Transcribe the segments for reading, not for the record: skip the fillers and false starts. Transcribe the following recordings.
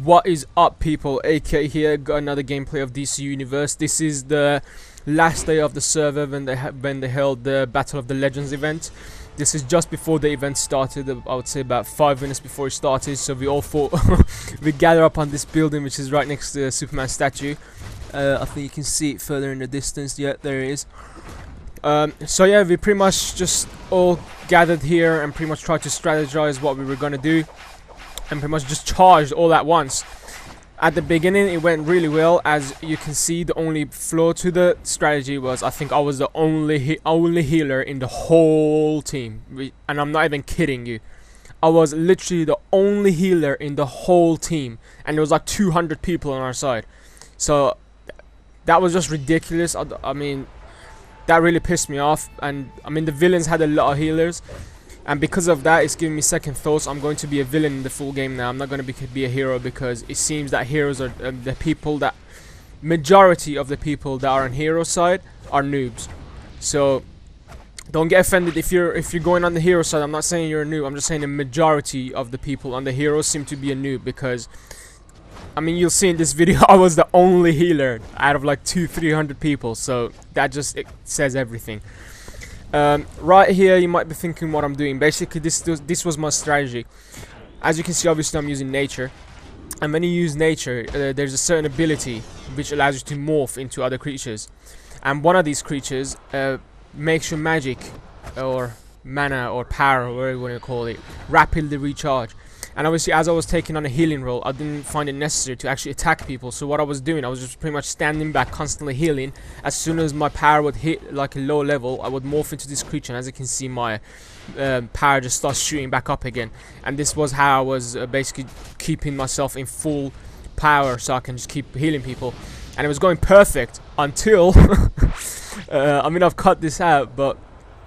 What is up, people? AK here. Got another gameplay of DC Universe. This is the last day of the server when they held the Battle of the Legends event. This is just before the event started. I would say about 5 minutes before it started. So we all thought we gather up on this building, which is right next to the Superman statue. I think you can see it further in the distance. Yeah, there it is. So yeah, we pretty much just all gathered here and pretty much tried to strategize what we were gonna do, and pretty much just charged all at once. At the beginning it went really well. As you can see, the only flaw to the strategy was I think I was the only healer in the whole team, and I'm not even kidding you. I was literally the only healer in the whole team, and there was like 200 people on our side. So that was just ridiculous. I mean, that really pissed me off. And I mean, the villains had a lot of healers, and because of that, it's giving me second thoughts. I'm going to be a villain in the full game now. I'm not going to be a hero, because it seems that heroes are the people that majority of the people that are on hero side are noobs. So don't get offended if you're going on the hero side. I'm not saying you're a noob. I'm just saying the majority of the people on the hero seem to be a noob, because I mean, you'll see in this video I was the only healer out of like 200-300 people. So that just says everything. Right here you might be thinking what I'm doing. Basically this was my strategy. As you can see, obviously I'm using nature, and when you use nature there's a certain ability which allows you to morph into other creatures, and one of these creatures makes your magic or mana or power, or whatever you want to call it, rapidly recharge. And obviously, as I was taking on a healing role, I didn't find it necessary to actually attack people. So what I was doing, I was just pretty much standing back, constantly healing. As soon as my power would hit like a low level, I would morph into this creature, and as you can see, my power just starts shooting back up again. And this was how I was basically keeping myself in full power, so I can just keep healing people. And it was going perfect until I mean, I've cut this out, but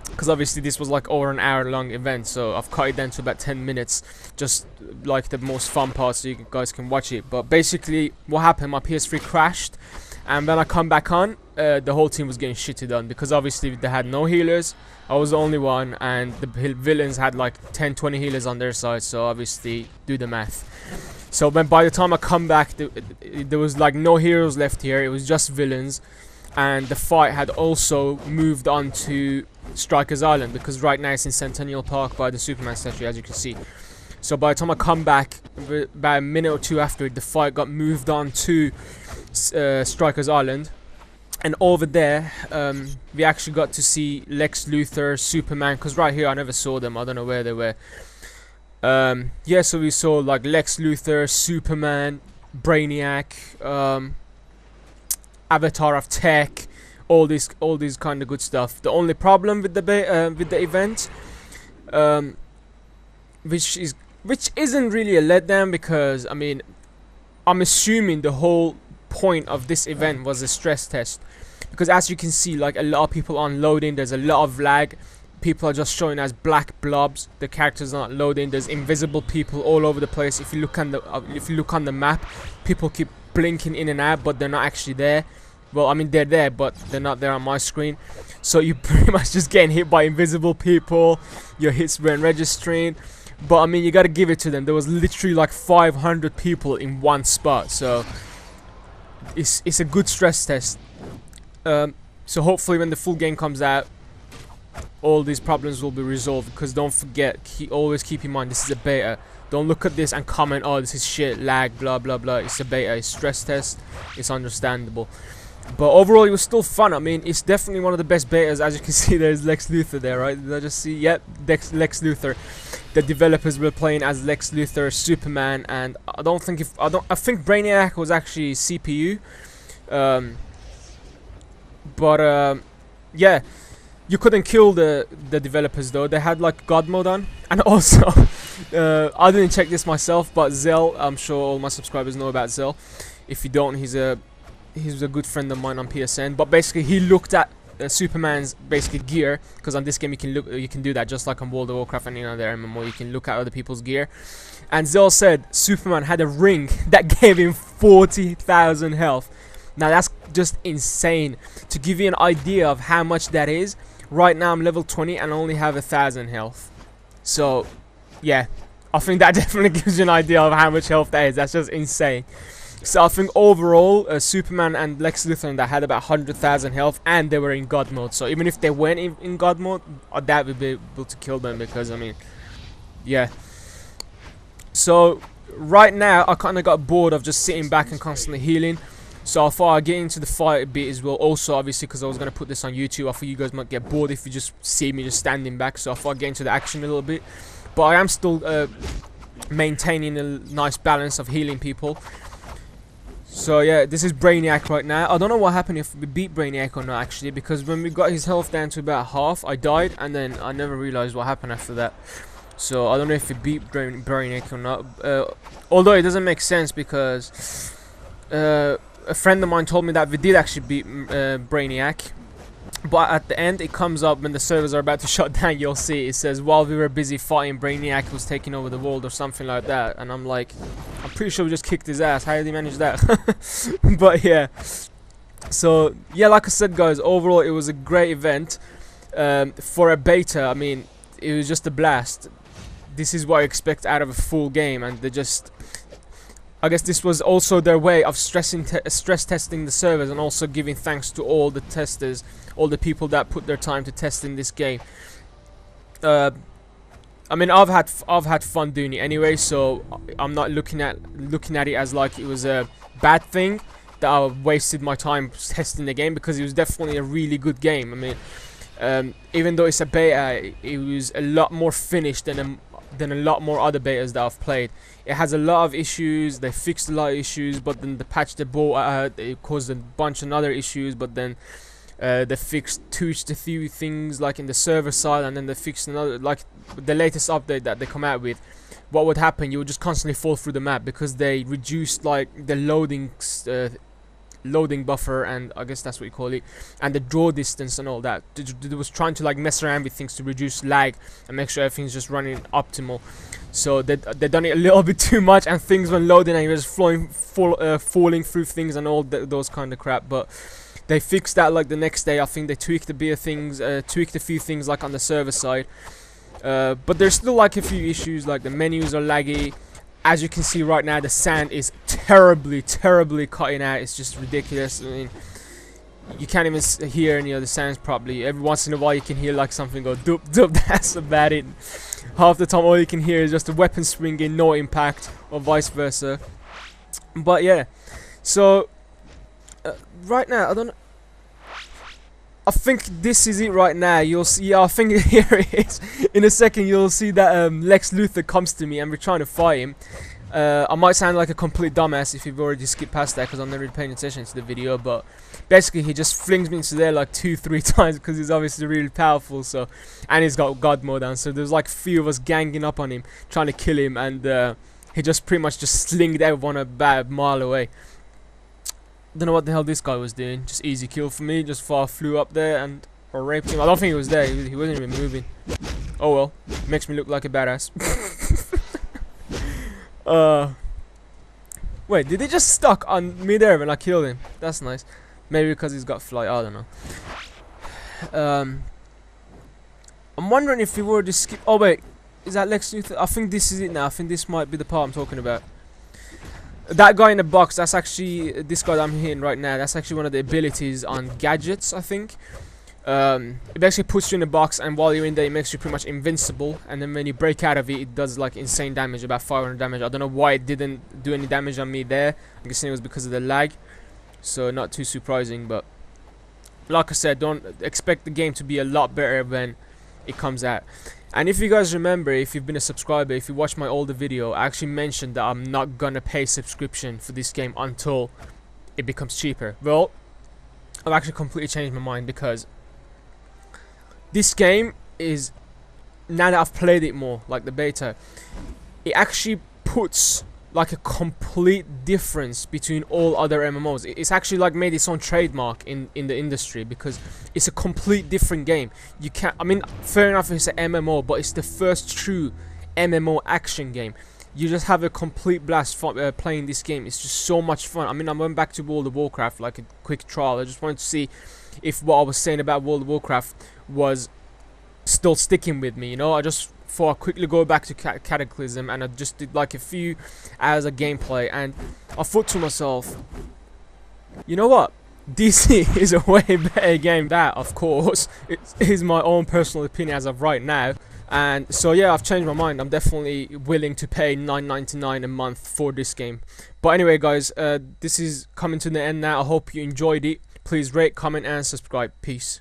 because obviously this was like over an hour long event, so I've cut it down to about 10 minutes, just like the most fun parts, so you guys can watch it. But basically what happened, my PS3 crashed, and when I come back on, the whole team was getting shitted on, because obviously they had no healers. I was the only one, and the villains had like 10-20 healers on their side, so obviously do the math. So by the time I come back, there was like no heroes left here. It was just villains, and the fight had also moved on to Strikers Island, because right now it's in Centennial Park by the Superman statue, as you can see. So by the time I come back, about a minute or two after it, the fight got moved on to Strikers Island. And over there, we actually got to see Lex Luthor, Superman, because right here I never saw them. I don't know where they were. Yeah, so we saw like Lex Luthor, Superman, Brainiac, Avatar of Tech, all these kind of good stuff. The only problem with the event, which isn't really a letdown, because I mean, I'm assuming the whole point of this event was a stress test, because as you can see, like a lot of people aren't loading. There's a lot of lag. People are just showing as black blobs. The characters aren't loading. There's invisible people all over the place. If you look on the map, people keep blinking in and out, but they're not actually there. Well, I mean, they're there, but they're not there on my screen. So you're pretty much just getting hit by invisible people. Your hits weren't registering. But I mean, you gotta give it to them. There was literally like 500 people in one spot. So it's a good stress test. So hopefully when the full game comes out, all these problems will be resolved. Because don't forget, always keep in mind, this is a beta. Don't look at this and comment, oh, this is shit, lag, blah blah blah. It's a beta, it's stress test, it's understandable. But overall, it was still fun. I mean, it's definitely one of the best betas. As you can see, there's Lex Luthor there, right? Did I just see? Yep, Lex Luthor. The developers were playing as Lex Luthor, Superman, and I think Brainiac was actually CPU. Yeah, you couldn't kill the developers though. They had like God mode on, and also I didn't check this myself, but Zell, I'm sure all my subscribers know about Zell. If you don't, he's a good friend of mine on PSN. But basically, he looked at Superman's basically gear, because on this game you can do that, just like on World of Warcraft and any other MMO. You can look at other people's gear, and Zell said Superman had a ring that gave him 40,000 health. Now that's just insane. To give you an idea of how much that is, right now I'm level 20 and I only have 1,000 health. So yeah, I think that definitely gives you an idea of how much health that is. That's just insane. So I think overall, Superman and Lex Luthor that had about 100,000 health, and they were in God mode. So even if they weren't in God mode, that would be able to kill them, because I mean, yeah. So right now, I kind of got bored of just sitting back and constantly healing. So I thought I'd get into the fight a bit as well. Also, obviously, because I was going to put this on YouTube, I thought you guys might get bored if you just see me just standing back. So I thought I'd get into the action a little bit. But I am still maintaining a nice balance of healing people. So yeah, this is Brainiac right now. I don't know what happened if we beat Brainiac or not, actually, because when we got his health down to about half, I died, and then I never realized what happened after that. So I don't know if we beat Brainiac or not. Although it doesn't make sense, because a friend of mine told me that we did actually beat Brainiac. But at the end, it comes up when the servers are about to shut down. You'll see it says, while we were busy fighting, Brainiac was taking over the world, or something like that. And I'm like, I'm pretty sure we just kicked his ass. How did he manage that? But yeah, so yeah, like I said, guys, overall it was a great event. For a beta, I mean, it was just a blast. This is what I expect out of a full game, and they just, I guess this was also their way of stress testing the servers, and also giving thanks to all the testers, all the people that put their time to test in this game. I mean, I've had fun doing it anyway, so I'm not looking at it as like it was a bad thing that I wasted my time testing the game, because it was definitely a really good game. I mean, even though it's a beta, it was a lot more finished than a lot more other betas that I've played. It has a lot of issues. They fixed a lot of issues, but then the patch they brought it caused a bunch of other issues. But then they tweaked a few things, like in the server side, and then they fixed another, like the latest update that they come out with. What would happen? You would just constantly fall through the map, because they reduced like the loading buffer, and I guess that's what you call it, and the draw distance and all that. They was trying to like mess around with things to reduce lag and make sure everything's just running optimal. So they done it a little bit too much, and things were loading and you were just falling through things and all those kind of crap. But they fixed that like the next day. I think they tweaked a few things like on the server side. But there's still like a few issues, like the menus are laggy. As you can see right now, the sound is terribly cutting out. It's just ridiculous. I mean, you can't even hear any of the sounds properly. Every once in a while you can hear like something go dup dup. That's about it. Half the time all you can hear is just a weapon swinging, no impact, or vice versa. But yeah, so right now, I don't know, I think this is it right now. You'll see, yeah, I think here it is. In a second you'll see that Lex Luthor comes to me and we're trying to fight him. I might sound like a complete dumbass if you've already skipped past that, because I'm not really paying attention to the video, but basically he just flings me into there like 2-3 times, because he's obviously really powerful. So, and he's got God mode on, so there's like a few of us ganging up on him trying to kill him, and he just pretty much just slinged everyone about a mile away. Don't know what the hell this guy was doing. Just easy kill for me. Just flew up there and raped him. I don't think he was there. He wasn't even moving. Oh well, makes me look like a badass. Wait, did he just stuck on midair when I killed him? That's nice. Maybe because he's got flight. I don't know. I'm wondering if we were to skip. Oh wait, is that Lex Luthor? I think this is it now. I think this might be the part I'm talking about. That guy in the box, that's actually this guy that I'm hitting right now. That's actually one of the abilities on gadgets, I think. It basically puts you in a box, and while you're in there, it makes you pretty much invincible. And then when you break out of it, it does like insane damage, about 500 damage. I don't know why it didn't do any damage on me there. I'm guessing it was because of the lag. So not too surprising, but like I said, don't expect the game to be a lot better when it comes out. And if you guys remember, if you've been a subscriber, if you watched my older video, I actually mentioned that I'm not gonna pay subscription for this game until it becomes cheaper. Well, I've actually completely changed my mind, because this game is, now that I've played it more, like the beta, it actually puts like a complete difference between all other MMOs. It's actually like made its own trademark in the industry, because it's a complete different game. You can't, I mean, fair enough it's an MMO, but it's the first true MMO action game. You just have a complete blast playing this game. It's just so much fun. I mean, I went back to World of Warcraft like a quick trial. I just wanted to see if what I was saying about World of Warcraft was still sticking with me, you know. I just thought I'd quickly go back to Cataclysm, and I just did like a few hours of gameplay, and I thought to myself, you know what, DC is a way better game. That, of course, it is my own personal opinion as of right now. And so yeah, I've changed my mind. I'm definitely willing to pay $9.99 a month for this game. But anyway guys, this is coming to the end now. I hope you enjoyed it. Please rate, comment and subscribe. Peace.